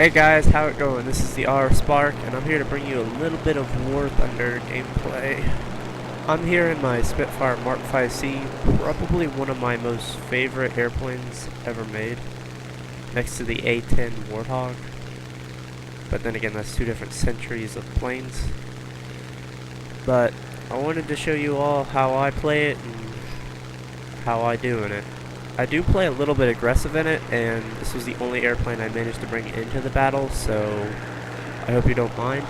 Hey guys, how it going? This is the R Spark, and I'm here to bring you a little bit of Warthunder gameplay. I'm here in my Spitfire MK VC, probably one of my most favorite airplanes ever made, next to the A-10 Warthog. But then again, that's two different centuries of planes. But I wanted to show you all how I play it and how I do in it. I do play a little bit aggressive in it, and this was the only airplane I managed to bring into the battle, so I hope you don't mind.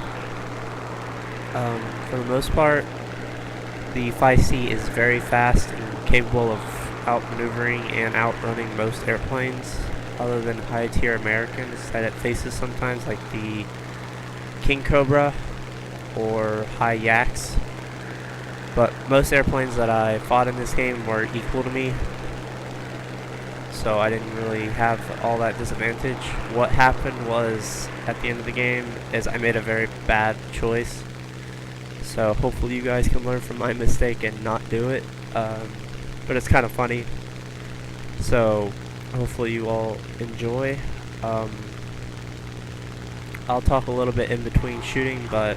For the most part, the 5C is very fast and capable of outmaneuvering and outrunning most airplanes, other than high-tier Americans that it faces sometimes, like the King Cobra or high Yaks. But most airplanes that I fought in this game were equal to me, so I didn't really have all that disadvantage. What happened was, at the end of the game, is I made a very bad choice. So hopefully you guys can learn from my mistake and not do it. But it's kind of funny. So hopefully you all enjoy. I'll talk a little bit in between shooting, but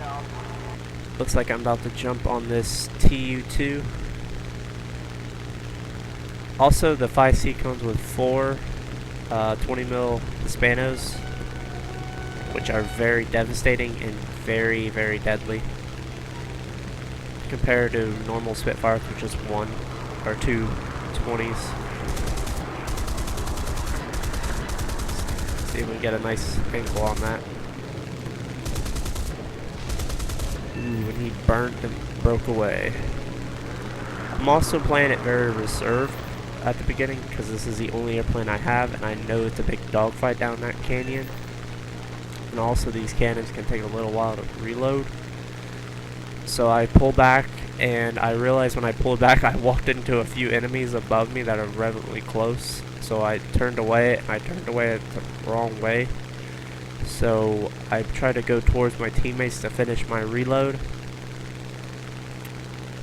looks like I'm about to jump on this TU2. Also, the 5C comes with four 20mm Hispanos, which are very devastating and very, very deadly compared to normal Spitfires, which is one or two 20s. See if we can get a nice angle on that. Ooh, and he burnt and broke away. I'm also playing it very reserved at the beginning, because this is the only airplane I have, and I know it's a big dogfight down that canyon. And also these cannons can take a little while to reload. So I pull back, and I realized when I pulled back I walked into a few enemies above me that are relatively close. So I turned away, and I turned away the wrong way. So I tried to go towards my teammates to finish my reload,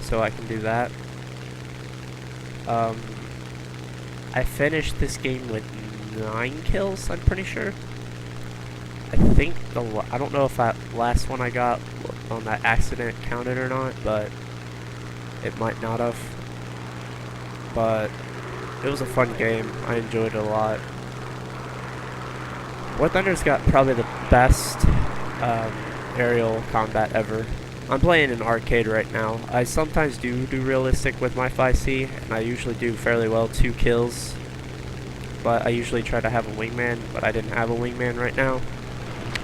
so I can do that. I finished this game with 9 kills, I'm pretty sure. I think I don't know if that last one I got on that accident counted or not, but it might not have. But it was a fun game. I enjoyed it a lot. Warthunder's got probably the best aerial combat ever. I'm playing an arcade right now. I sometimes do realistic with my 5C, and I usually do fairly well, 2 kills. But I usually try to have a wingman, but I didn't have a wingman right now.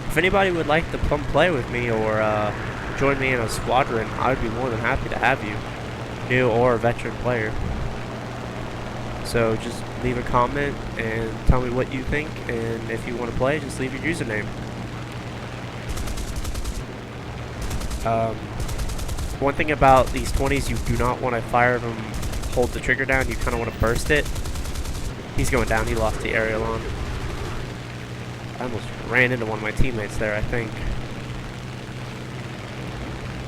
If anybody would like to come play with me or join me in a squadron, I would be more than happy to have you, new or veteran player. So just leave a comment and tell me what you think, and if you want to play, just leave your username. One thing about these 20s, you do not want to fire them, hold the trigger down, you kind of want to burst it. He's going down, he lost the aerial on. I almost ran into one of my teammates there, I think.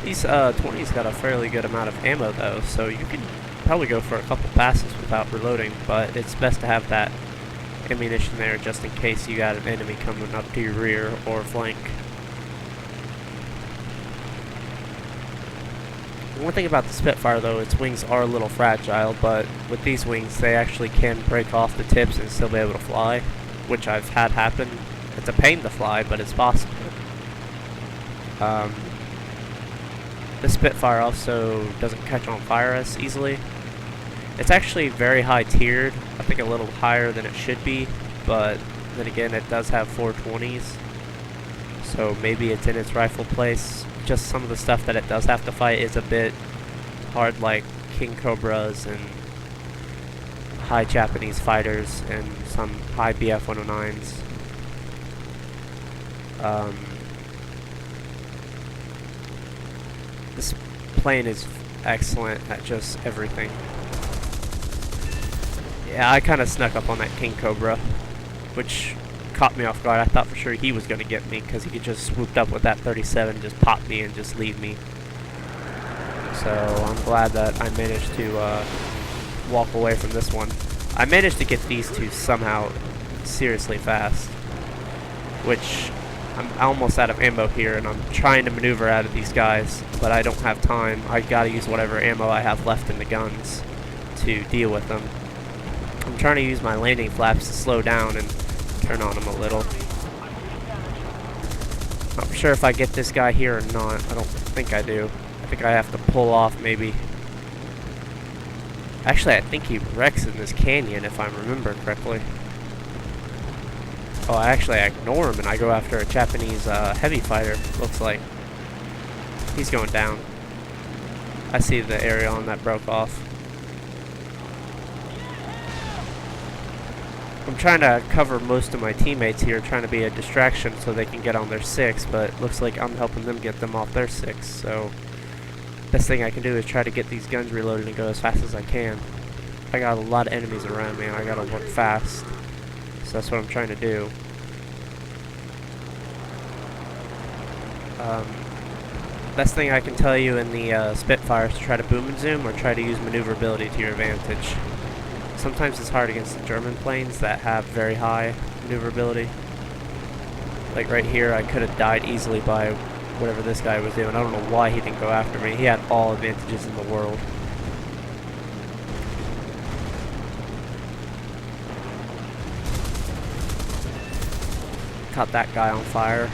These 20s got a fairly good amount of ammo though, so you can probably go for a couple passes without reloading, but it's best to have that ammunition there just in case you got an enemy coming up to your rear or flank. One thing about the Spitfire though, its wings are a little fragile, but with these wings they actually can break off the tips and still be able to fly, which I've had happen. It's a pain to fly, but it's possible. The Spitfire also doesn't catch on fire as easily. It's actually very high tiered, I think a little higher than it should be, but then again it does have 420s, so maybe it's in its rightful place. Just some of the stuff that it does have to fight is a bit hard, like King Cobras and high Japanese fighters and some high BF 109s. This plane is excellent at just everything. Yeah, I kind of snuck up on that King Cobra, which caught me off guard. I thought for sure he was going to get me because he could just swoop up with that 37, just pop me and just leave me. So I'm glad that I managed to walk away from this one. I managed to get these two somehow seriously fast. which I'm almost out of ammo here, and I'm trying to maneuver out of these guys, but I don't have time. I gotta use whatever ammo I have left in the guns to deal with them. I'm trying to use my landing flaps to slow down and turn on them a little. Not sure if I get this guy here or not. I don't think I do. I think I have to pull off maybe. Actually, I think he wrecks in this canyon if I remember correctly. Oh, actually I ignore him and I go after a Japanese heavy fighter, looks like. He's going down. I see the area on that broke off. I'm trying to cover most of my teammates here, trying to be a distraction so they can get on their 6, but it looks like I'm helping them get them off their 6, so best thing I can do is try to get these guns reloaded and go as fast as I can. I got a lot of enemies around me and I gotta work fast, so that's what I'm trying to do. Best thing I can tell you in the Spitfire is to try to boom and zoom or try to use maneuverability to your advantage. Sometimes it's hard against the German planes that have very high maneuverability. Like right here, I could have died easily by whatever this guy was doing. I don't know why he didn't go after me. He had all advantages in the world. Caught that guy on fire.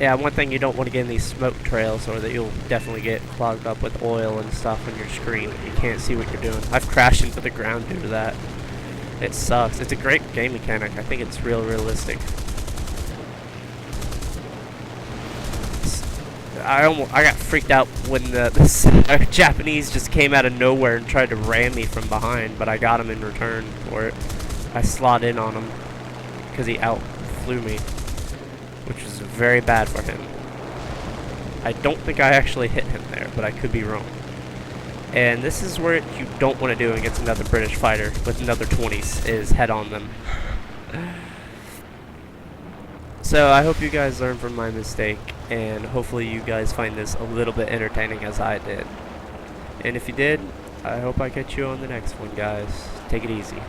Yeah, one thing you don't want to get in these smoke trails, or that you'll definitely get clogged up with oil and stuff on your screen. You can't see what you're doing. I've crashed into the ground due to that. It sucks. It's a great game mechanic. I think it's realistic. I got freaked out when the Japanese just came out of nowhere and tried to ram me from behind, but I got him in return for it. I slid in on him because he outflew me, which was very bad for him. I don't think I actually hit him there, but I could be wrong. And this is where you don't want to do against another British fighter with another 20s, is head on them. So I hope you guys learned from my mistake, and hopefully you guys find this a little bit entertaining as I did. And if you did, I hope I catch you on the next one, guys. Take it easy.